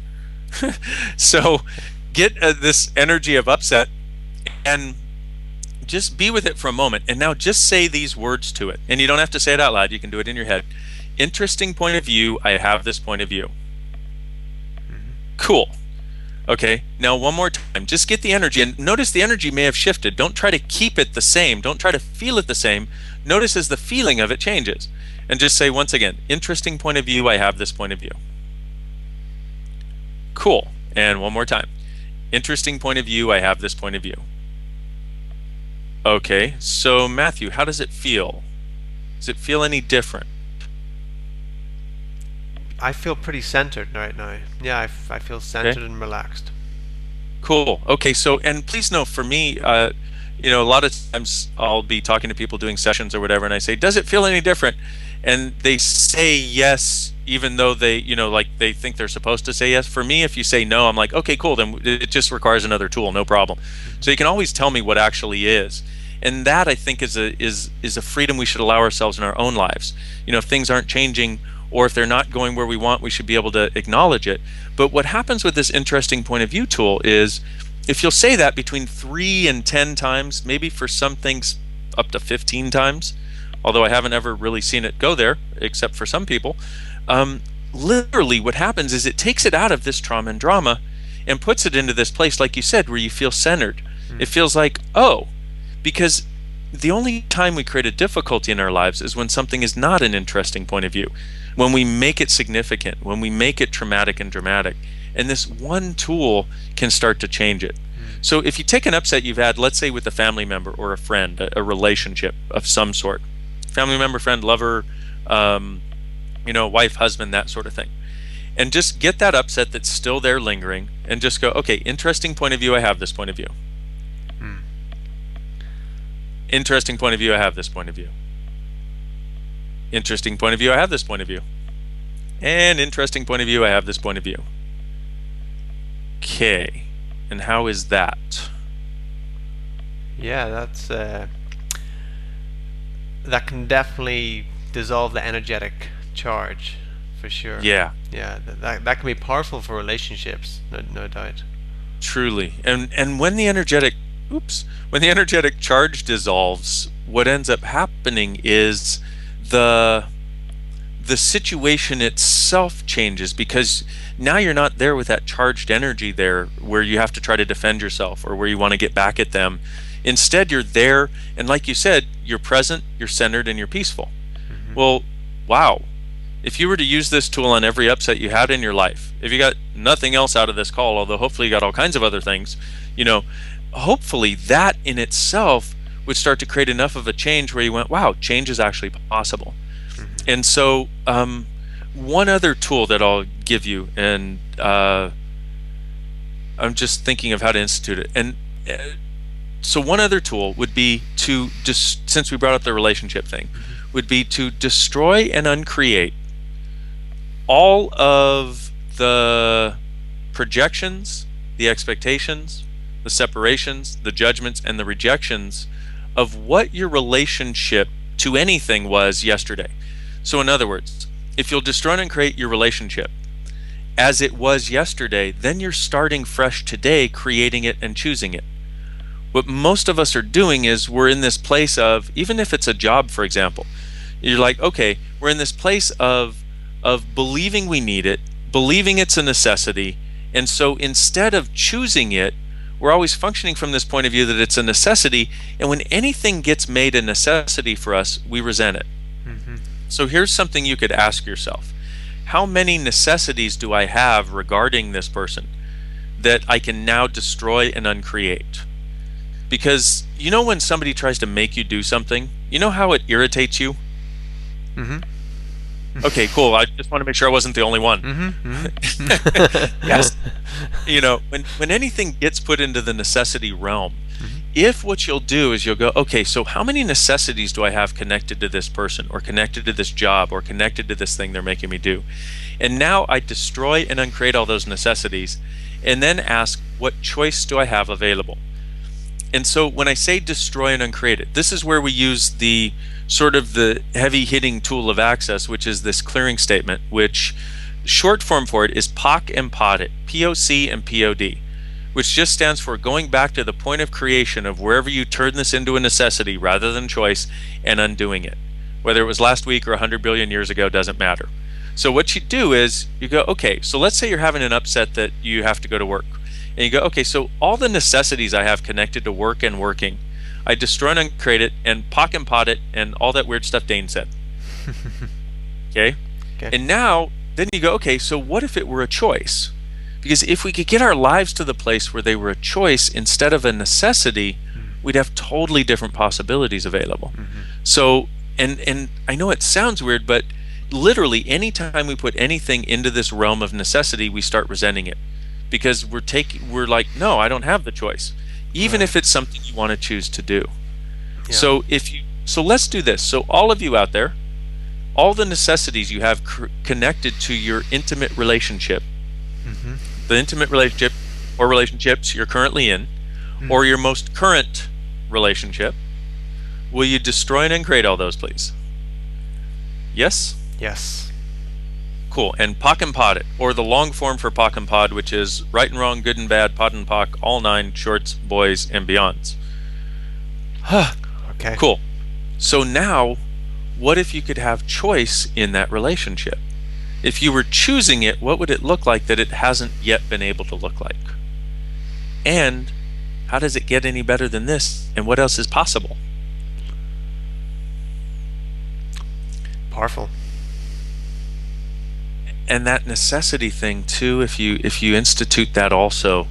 So get this energy of upset and just be with it for a moment. And now just say these words to it. And you don't have to say it out loud. You can do it in your head. Interesting point of view. I have this point of view. Cool. Okay, now one more time. Just get the energy. And notice the energy may have shifted. Don't try to keep it the same. Don't try to feel it the same. Notice as the feeling of it changes. And just say once again, interesting point of view, I have this point of view. Cool. And one more time. Interesting point of view, I have this point of view. Okay, so Matthew, how does it feel? Does it feel any different? I feel pretty centered right now. Yeah, I feel centered and relaxed. Cool. Okay, so, and please know, for me, a lot of times I'll be talking to people doing sessions or whatever, and I say, does it feel any different? And they say yes, even though they, they think they're supposed to say yes. For me, if you say no, I'm like, okay, cool, then it just requires another tool, no problem. So you can always tell me what actually is. And that, I think, is a freedom we should allow ourselves in our own lives. If things aren't changing, or if they're not going where we want, we should be able to acknowledge it. But what happens with this interesting point of view tool is, if you'll say that between 3 and 10 times, maybe for some things up to 15 times, although I haven't ever really seen it go there, except for some people, literally what happens is it takes it out of this trauma and drama and puts it into this place, like you said, where you feel centered. It feels like, because the only time we create a difficulty in our lives is when something is not an interesting point of view, when we make it significant, when we make it traumatic and dramatic. And this one tool can start to change it. So if you take an upset you've had, let's say with a family member or a friend, a relationship of some sort, family member, friend, lover, wife, husband, that sort of thing, and just get that upset that's still there lingering and just go, okay, interesting point of view, I have this point of view. Interesting point of view, I have this point of view. Interesting point of view, I have this point of view. And interesting point of view, I have this point of view. Okay. And how is that? Yeah, that can definitely dissolve the energetic charge, for sure. Yeah, Yeah, that can be powerful for relationships, no doubt. truly. And when the energetic when the energetic charge dissolves, what ends up happening is the the situation itself changes, because now you're not there with that charged energy there where you have to try to defend yourself or where you want to get back at them. Instead, you're there, and like you said, you're present, you're centered, and you're peaceful. Well, wow. If you were to use this tool on every upset you had in your life, if you got nothing else out of this call, although hopefully you got all kinds of other things, hopefully that in itself would start to create enough of a change where you went, wow, change is actually possible. And so one other tool that I'll give you, and I'm just thinking of how to institute it. And so one other tool would be to, just since we brought up the relationship thing, would be to destroy and uncreate all of the projections, the expectations, the separations, the judgments, and the rejections of what your relationship to anything was yesterday. So in other words, if you'll destroy and uncreate your relationship as it was yesterday, then you're starting fresh today, creating it and choosing it. What most of us are doing is we're in this place of, even if it's a job, for example, you're like, okay, we're in this place of believing we need it, believing it's a necessity, and so instead of choosing it, we're always functioning from this point of view that it's a necessity, and when anything gets made a necessity for us, we resent it. So here's something you could ask yourself. How many necessities do I have regarding this person that I can now destroy and uncreate? Because when somebody tries to make you do something, you know how it irritates you? Okay, cool. I just want to make sure I wasn't the only one. Yes. When anything gets put into the necessity realm, if what you'll do is you'll go, okay, so how many necessities do I have connected to this person, or connected to this job, or connected to this thing they're making me do? And now I destroy and uncreate all those necessities, and then ask, what choice do I have available? And so when I say destroy and uncreate it, this is where we use the sort of the heavy hitting tool of access, which is this clearing statement, which short form for it is POC and POD, POC and POD, which just stands for going back to the point of creation of wherever you turn this into a necessity rather than choice, and undoing it. Whether it was last week or 100 billion years ago, doesn't matter. So what you do is you go, okay, so let's say you're having an upset that you have to go to work. And you go, okay, so all the necessities I have connected to work and working, I destroy and uncreate it, and POC and POD it, and all that weird stuff Dain said. Okay? And now, then you go, okay, so what if it were a choice? Because if we could get our lives to the place where they were a choice instead of a necessity, we'd have totally different possibilities available. So, and I know it sounds weird, but literally anytime we put anything into this realm of necessity, we start resenting it. Because we're like, no, I don't have the choice, even if it's something you want to choose to do. So let's do this. So all of you out there, all the necessities you have connected to your intimate relationship, the intimate relationship or relationships you're currently in, or your most current relationship, will you destroy and uncreate all those, please? Yes? Yes. Cool. And POC and POD it, or the long form for POC and POD, which is right and wrong, good and bad, POD and POC, all nine, shorts, boys, and beyonds. Okay. Cool. So now, what if you could have choice in that relationship? If you were choosing it, what would it look like that it hasn't yet been able to look like? And how does it get any better than this? And what else is possible? Powerful. And that necessity thing too, if you institute that also,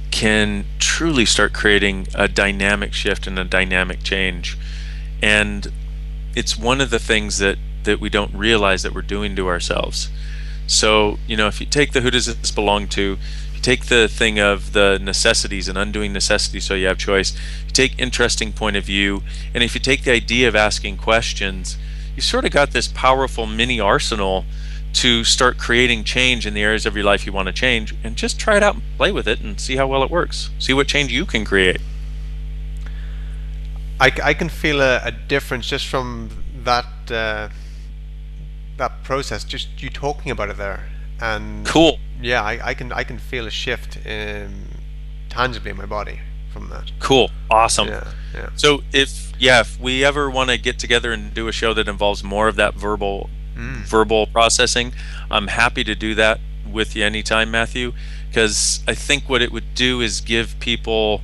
can truly start creating a dynamic shift and a dynamic change. And it's one of the things that we don't realize that we're doing to ourselves. So, if you take the who does this belong to, you take the thing of the necessities and undoing necessities so you have choice, you take interesting point of view, and if you take the idea of asking questions, you sort of got this powerful mini arsenal to start creating change in the areas of your life you want to change, and just try it out and play with it and see how well it works. See what change you can create. I can feel a difference just from that that process, just you talking about it there, and Cool. yeah, I can feel a shift tangibly in my body from that. Cool. Awesome. Yeah, yeah. So if we ever want to get together and do a show that involves more of that verbal processing, I'm happy to do that with you anytime, Matthew, because I think what it would do is give people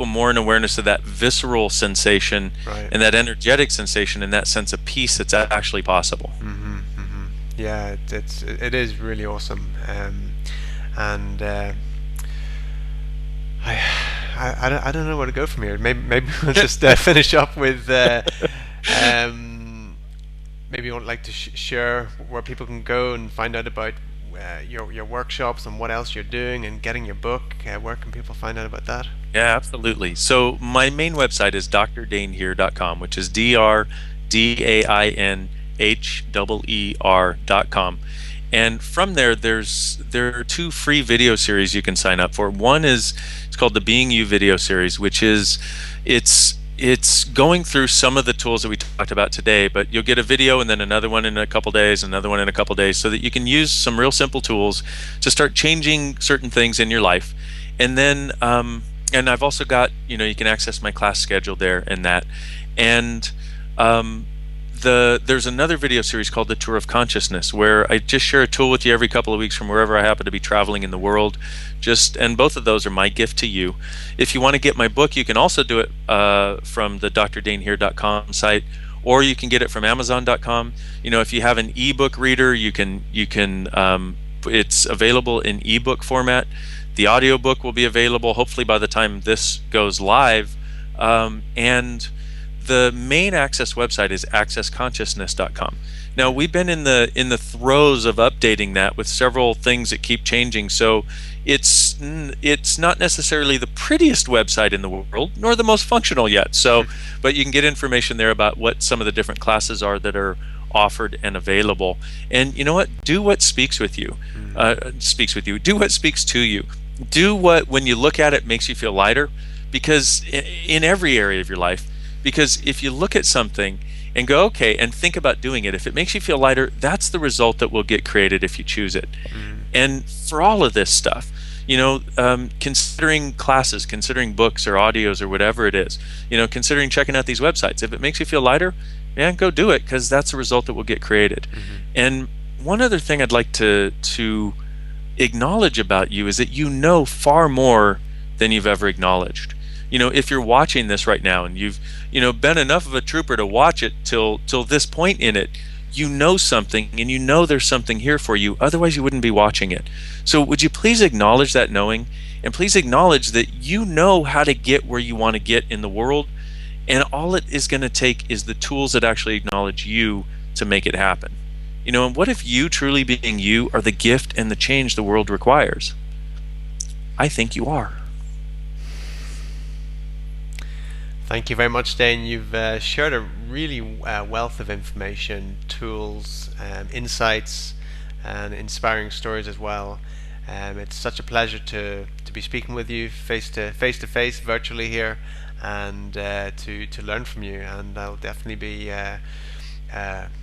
more an awareness of that visceral sensation, Right. and that energetic sensation, and that sense of peace that's actually possible. Yeah, it is really awesome, and I, I don't know where to go from here. Maybe we'll just finish up with maybe you would like to share where people can go and find out about your workshops and what else you're doing and getting your book. Where can people find out about that? Yeah, absolutely. So my main website is drdainheer.com, which is DrDainHeer.com. And from there are 2 free video series you can sign up for. One is, it's called the Being You video series, which is it's going through some of the tools that we talked about today, but you'll get a video and then another one in a couple days, another one in a couple days, so that you can use some real simple tools to start changing certain things in your life. And then and I've also got, you can access my class schedule there and that. And there's another video series called the Tour of Consciousness, where I just share a tool with you every couple of weeks from wherever I happen to be traveling in the world. And both of those are my gift to you. If you want to get my book, you can also do it from the drdainheer.com site, or you can get it from amazon.com. If you have an ebook reader, you can it's available in ebook format. The audiobook will be available hopefully by the time this goes live. And the main Access website is accessconsciousness.com. Now, we've been in the throes of updating that with several things that keep changing. So it's not necessarily the prettiest website in the world, nor the most functional yet. So, but you can get information there about what some of the different classes are that are offered and available. And you know what? Do what speaks with you. Do what speaks to you. Do what, when you look at it, makes you feel lighter, because in every area of your life. Because if you look at something and go, okay, and think about doing it, if it makes you feel lighter, that's the result that will get created if you choose it. And for all of this stuff, considering classes, considering books or audios or whatever it is, considering checking out these websites, if it makes you feel lighter, man, go do it, because that's the result that will get created. And one other thing I'd like to acknowledge about you is that you know far more than you've ever acknowledged. If you're watching this right now and you've been enough of a trooper to watch it till this point in it, you know something, and you know there's something here for you, otherwise you wouldn't be watching it. So would you please acknowledge that knowing, and please acknowledge that you know how to get where you want to get in the world, and all it is going to take is the tools that actually acknowledge you to make it happen. And what if you, truly being you, are the gift and the change the world requires? I think you are. Thank you very much, Dain. You've shared a really wealth of information, tools, insights, and inspiring stories as well. It's such a pleasure to be speaking with you face to face virtually here, and to learn from you. And I'll definitely be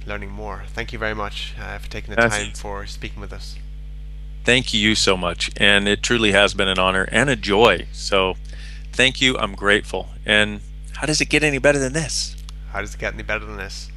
learning more. Thank you very much for taking the time for speaking with us. Thank you so much, and it truly has been an honor and a joy. So thank you. I'm grateful. And how does it get any better than this? How does it get any better than this?